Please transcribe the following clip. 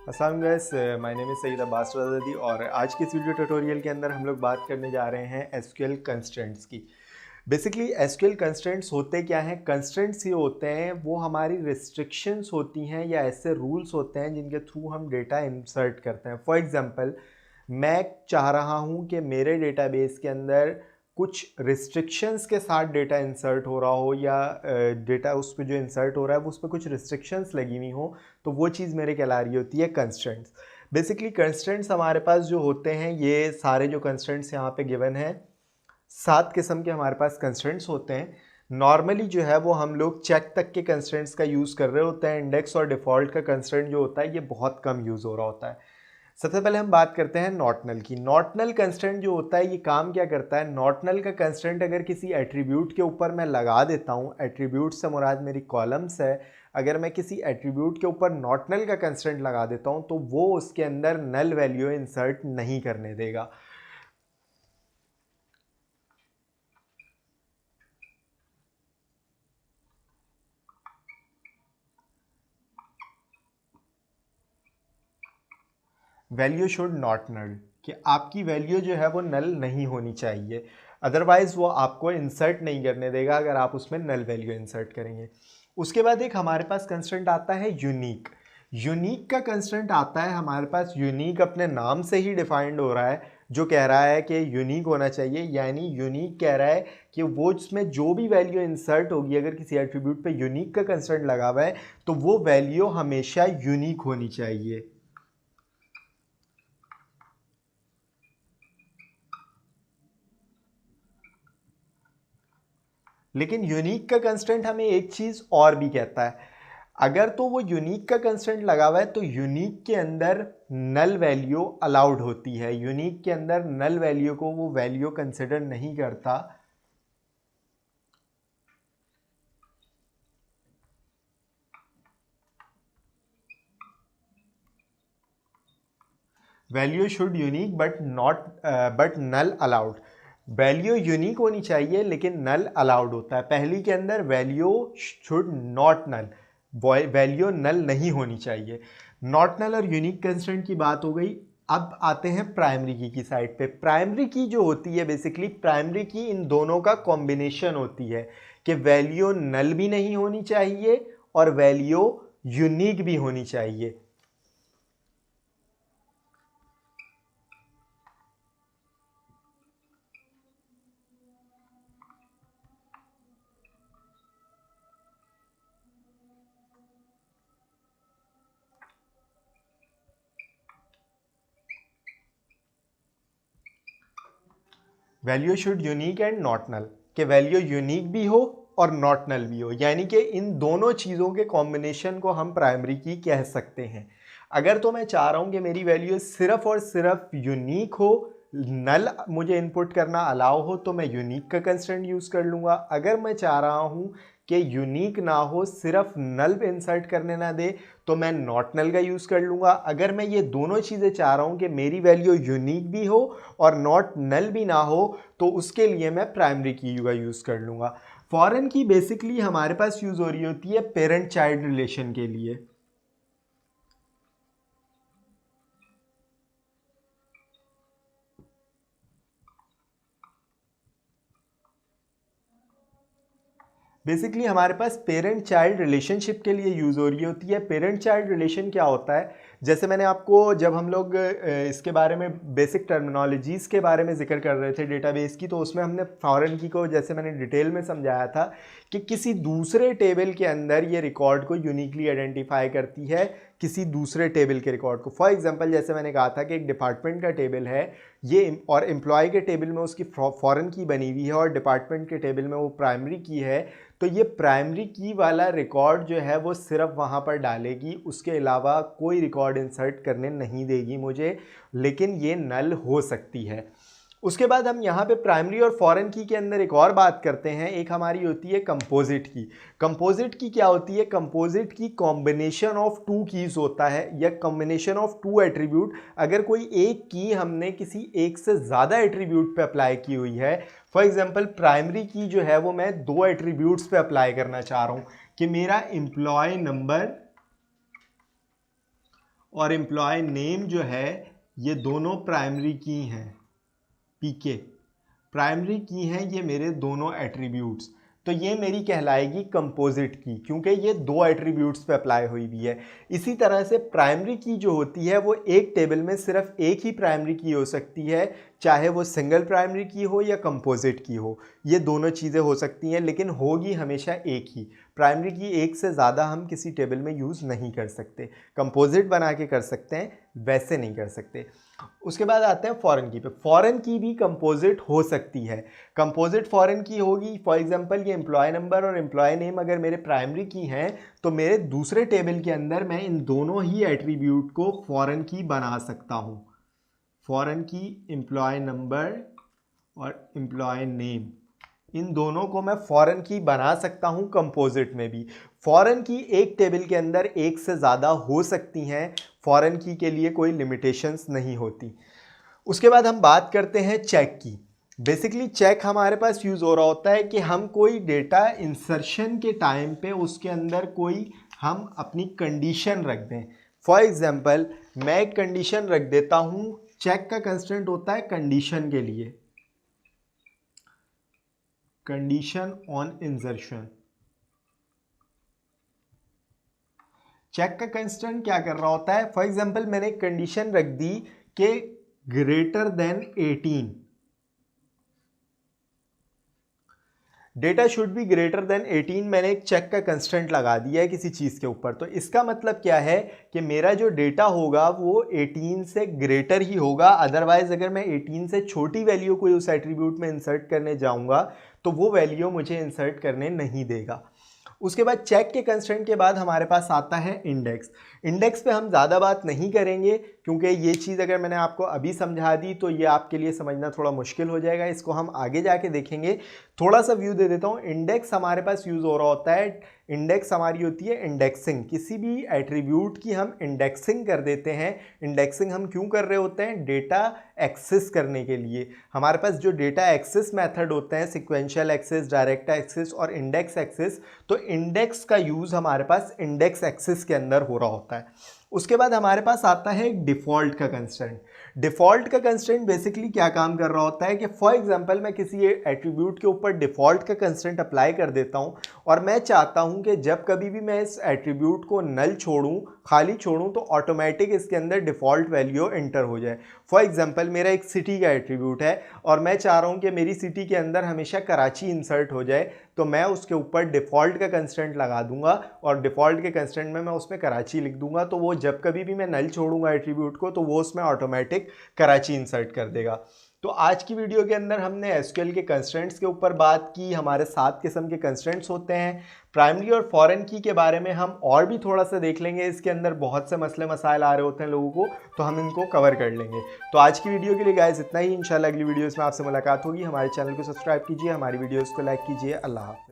अस्सलाम guys, my name is Saeed Abbas Razdi और आज की इस वीडियो ट्यूटोरियल के अंदर हम लोग बात करने जा रहे हैं एसक्यूएल कंस्ट्रेंट्स की। बेसिकली एसक्यूएल कंस्ट्रेंट्स होते क्या हैं? कंस्ट्रेंट्स ये होते हैं, वो हमारी रिस्ट्रिक्शंस होती हैं या ऐसे रूल्स होते हैं जिनके थ्रू हम डेटा इंसर्ट करते हैं। फॉर एग्जांपल, मैं चाह रहा हूँ कि मेरे डेटाबेस के अंदर कुछ रिस्ट्रिक्शंस के साथ डेटा इंसर्ट हो रहा हो या डेटा उस पर जो इंसर्ट हो रहा है वो उस पर कुछ रिस्ट्रिक्शंस लगी हुई हो, तो वो चीज़ मेरे कहला रही होती है कंस्ट्रेंट्स। बेसिकली कंस्ट्रेंट्स हमारे पास जो होते हैं, ये सारे जो कंस्ट्रेंट्स यहाँ पे गिवन हैं, 7 किस्म के हमारे पास कंस्ट्रेंट्स होते हैं। नॉर्मली जो है वो हम लोग चेक तक के कंस्ट्रेंट्स का यूज़ कर रहे होते हैं। इंडेक्स और डिफ़ॉल्ट का कंस्ट्रेंट जो होता है ये बहुत कम यूज़ हो रहा होता है। सबसे पहले हम बात करते हैं नॉट नल की। नॉट नल कंस्ट्रेंट जो होता है ये काम क्या करता है? नॉट नल का कंस्ट्रेंट अगर किसी एट्रीब्यूट के ऊपर मैं लगा देता हूँ, एट्रीब्यूट से मुराद मेरी कॉलम्स है, अगर मैं किसी एट्रीब्यूट के ऊपर नॉट नल का कंस्ट्रेंट लगा देता हूँ तो वो उसके अंदर नल वैल्यू इंसर्ट नहीं करने देगा। वैल्यू शुड नॉट नल, कि आपकी वैल्यू जो है वो नल नहीं होनी चाहिए, अदरवाइज वो आपको इंसर्ट नहीं करने देगा अगर आप उसमें नल वैल्यू इंसर्ट करेंगे। उसके बाद एक हमारे पास कंस्ट्रेंट आता है यूनिक। यूनिक का कंस्ट्रेंट आता है हमारे पास, यूनिक अपने नाम से ही डिफाइंड हो रहा है, जो कह रहा है कि यूनिक होना चाहिए। यानी यूनिक कह रहा है कि वो इसमें जो भी वैल्यू इंसर्ट होगी, अगर किसी एट्रीब्यूट पे यूनिक का कंस्ट्रेंट लगा हुआ है तो वो वैल्यू हमेशा यूनिक होनी चाहिए। लेकिन यूनिक का कंस्ट्रेंट हमें एक चीज़ और भी कहता है, अगर तो वो यूनिक का कंस्ट्रेंट लगा हुआ है तो यूनिक के अंदर नल वैल्यू अलाउड होती है। यूनिक के अंदर नल वैल्यू को वो वैल्यू कंसिडर नहीं करता। Value should unique but null allowed. Value unique होनी चाहिए लेकिन नल अलाउड होता है। पहली के अंदर value should not null, value null नहीं होनी चाहिए। नॉट नल और यूनिक कंस्ट्रेंट की बात हो गई। अब आते हैं प्राइमरी की साइड पे। प्राइमरी की जो होती है, बेसिकली प्राइमरी की इन दोनों का कॉम्बिनेशन होती है कि वैल्यू नल भी नहीं होनी चाहिए और वैल्यू यूनिक भी होनी चाहिए। Value should unique and not null, कि वैल्यू यूनिक भी हो और नॉट नल भी हो, यानी कि इन दोनों चीज़ों के कॉम्बिनेशन को हम प्राइमरी की कह सकते हैं। अगर तो मैं चाह रहा हूँ कि मेरी वैल्यू सिर्फ और सिर्फ यूनिक हो, नल मुझे इनपुट करना अलाउ हो, तो मैं यूनिक का कंस्ट्रेंट यूज़ कर लूँगा। अगर मैं चाह रहा हूँ कि यूनिक ना हो, सिर्फ नल पे इंसर्ट करने ना दे, तो मैं नॉट नल का यूज़ कर लूँगा। अगर मैं ये दोनों चीज़ें चाह रहा हूँ कि मेरी वैल्यू यूनिक भी हो और नॉट नल भी ना हो, तो उसके लिए मैं प्राइमरी की का यूज़ कर लूँगा। फॉरेन की बेसिकली हमारे पास यूज़ हो रही होती है पेरेंट चाइल्ड रिलेशन के लिए। बेसिकली हमारे पास पेरेंट चाइल्ड रिलेशनशिप के लिए यूज़ हो रही होती है। पेरेंट चाइल्ड रिलेशन क्या होता है? जैसे मैंने आपको, जब हम लोग इसके बारे में बेसिक टर्मिनोलॉजीज़ के बारे में जिक्र कर रहे थे डेटाबेस की, तो उसमें हमने फॉरेन की को जैसे मैंने डिटेल में समझाया था कि किसी दूसरे टेबल के अंदर ये रिकॉर्ड को यूनिकली आइडेंटिफाई करती है किसी दूसरे टेबल के रिकॉर्ड को। फॉर एग्जांपल, जैसे मैंने कहा था कि एक डिपार्टमेंट का टेबल है ये, और एम्प्लॉय के टेबल में उसकी फॉरेन की बनी हुई है और डिपार्टमेंट के टेबल में वो प्राइमरी की है, तो ये प्राइमरी की वाला रिकॉर्ड जो है वो सिर्फ वहाँ पर डालेगी, उसके अलावा कोई रिकॉर्ड इंसर्ट करने नहीं देगी मुझे, लेकिन ये नल हो सकती है। उसके बाद हम यहाँ पे प्राइमरी और फॉरेन की के अंदर एक और बात करते हैं, एक हमारी होती है कंपोजिट की। कंपोजिट की क्या होती है? Composite key combination of to keys होता है या कॉम्बिनेशन ऑफ टू एट्रीब्यूट। अगर कोई एक की हमने किसी एक से ज़्यादा एट्रीब्यूट पे अप्लाई की हुई है, फॉर एग्जांपल प्राइमरी की जो है वो मैं दो एट्रीब्यूट्स पे अप्लाई करना चाह रहा हूँ कि मेरा एम्प्लॉय नंबर और एम्प्लॉय नेम जो है ये दोनों प्राइमरी की हैं, पीके प्राइमरी की हैं ये मेरे दोनों एट्रीब्यूट्स। तो ये मेरी कहलाएगी कंपोजिट की, क्योंकि ये दो एट्रीब्यूट्स पे अप्लाई हुई भी है। इसी तरह से प्राइमरी की जो होती है वो एक टेबल में सिर्फ एक ही प्राइमरी की हो सकती है, चाहे वो सिंगल प्राइमरी की हो या कंपोजिट की हो, ये दोनों चीज़ें हो सकती हैं, लेकिन होगी हमेशा एक ही। प्राइमरी की एक से ज़्यादा हम किसी टेबल में यूज़ नहीं कर सकते। कंपोजिट बना के कर सकते हैं, वैसे नहीं कर सकते। उसके बाद आते हैं फॉरेन की पे। फॉरेन की भी कंपोजिट हो सकती है। कंपोजिट फॉरेन की होगी, फॉर एग्जांपल ये एम्प्लॉय नंबर और एम्प्लॉय नेम अगर मेरे प्राइमरी की हैं तो मेरे दूसरे टेबल के अंदर मैं इन दोनों ही एट्रीब्यूट को फॉरेन की बना सकता हूँ। फॉरेन की एम्प्लॉय नंबर और एम्प्लॉय नेम, इन दोनों को मैं फॉरेन की बना सकता हूं कंपोजिट में भी। फॉरेन की एक टेबल के अंदर एक से ज़्यादा हो सकती हैं, फॉरेन की के लिए कोई लिमिटेशंस नहीं होती। उसके बाद हम बात करते हैं चेक की। बेसिकली चेक हमारे पास यूज़ हो रहा होता है कि हम कोई डेटा इंसर्शन के टाइम पे उसके अंदर कोई हम अपनी कंडीशन रख दें। फॉर एग्जांपल मैं एक कंडीशन रख देता हूँ, चेक का कंस्ट्रेंट होता है कंडीशन के लिए, कंडीशन ऑन इंसर्शन। चेक का कंस्ट्रेंट क्या कर रहा होता है, फॉर एग्जांपल मैंने एक कंडीशन रख दी कि greater than 18, data should be greater than 18, मैंने एक चेक का कंस्ट्रेंट लगा दिया है किसी चीज़ के ऊपर। तो इसका मतलब क्या है कि मेरा जो डेटा होगा वो 18 से ग्रेटर ही होगा। अदरवाइज अगर मैं 18 से छोटी वैल्यू कोई उस एट्रीब्यूट में इंसर्ट करने जाऊंगा तो वो वैल्यू मुझे इंसर्ट करने नहीं देगा। उसके बाद चेक के कंस्ट्रेंट के बाद हमारे पास आता है इंडेक्स। इंडेक्स पे हम ज़्यादा बात नहीं करेंगे क्योंकि ये चीज़ अगर मैंने आपको अभी समझा दी तो ये आपके लिए समझना थोड़ा मुश्किल हो जाएगा, इसको हम आगे जाके देखेंगे। थोड़ा सा व्यू दे देता हूँ। इंडेक्स हमारे पास यूज़ हो रहा होता है, इंडेक्स हमारी होती है इंडेक्सिंग। किसी भी एट्रीब्यूट की हम इंडेक्सिंग कर देते हैं। इंडेक्सिंग हम क्यों कर रहे होते हैं, डेटा एक्सेस करने के लिए। हमारे पास जो डेटा एक्सेस मेथड होते हैं, सिक्वेंशियल एक्सेस, डायरेक्ट एक्सेस और इंडेक्स एक्सेस, तो इंडेक्स का यूज़ हमारे पास इंडेक्स एक्सेस के अंदर हो रहा होता है। उसके बाद हमारे पास आता है एक डिफ़ॉल्ट का कंस्ट्रेंट। डिफ़ॉल्ट का कंस्ट्रेंट बेसिकली क्या काम कर रहा होता है कि फॉर एग्जांपल मैं किसी एट्रीब्यूट के ऊपर डिफ़ॉल्ट का कंस्ट्रेंट अप्लाई कर देता हूं और मैं चाहता हूं कि जब कभी भी मैं इस एट्रीब्यूट को नल छोड़ूं, खाली छोड़ूं, तो ऑटोमेटिक इसके अंदर डिफ़ॉल्ट वैल्यू एंटर हो जाए। फॉर एग्जांपल मेरा एक सिटी का एट्रीब्यूट है और मैं चाह रहा हूं कि मेरी सिटी के अंदर हमेशा कराची इंसर्ट हो जाए, तो मैं उसके ऊपर डिफ़ॉल्ट का कंस्ट्रेंट लगा दूंगा और डिफ़ॉल्ट के कंस्ट्रेंट में मैं उसमें कराची लिख दूंगा। तो वो जब कभी भी मैं नल छोड़ूंगा एट्रीब्यूट को तो वो उसमें ऑटोमेटिक कराची इंसर्ट कर देगा। तो आज की वीडियो के अंदर हमने एसक्यूएल के कंस्ट्रेंट्स के ऊपर बात की। हमारे 7 किस्म के कंस्ट्रेंट्स होते हैं। प्राइमरी और फॉरेन की के बारे में हम और भी थोड़ा सा देख लेंगे, इसके अंदर बहुत से मसले मसाइल आ रहे होते हैं लोगों को, तो हम इनको कवर कर लेंगे। तो आज की वीडियो के लिए गाइस इतना ही। इंशाल्लाह अगली वीडियोस में आपसे मुलाकात होगी। हमारे चैनल को सब्सक्राइब कीजिए, हमारी वीडियोस को लाइक कीजिए। अल्लाह हाफ़िज़।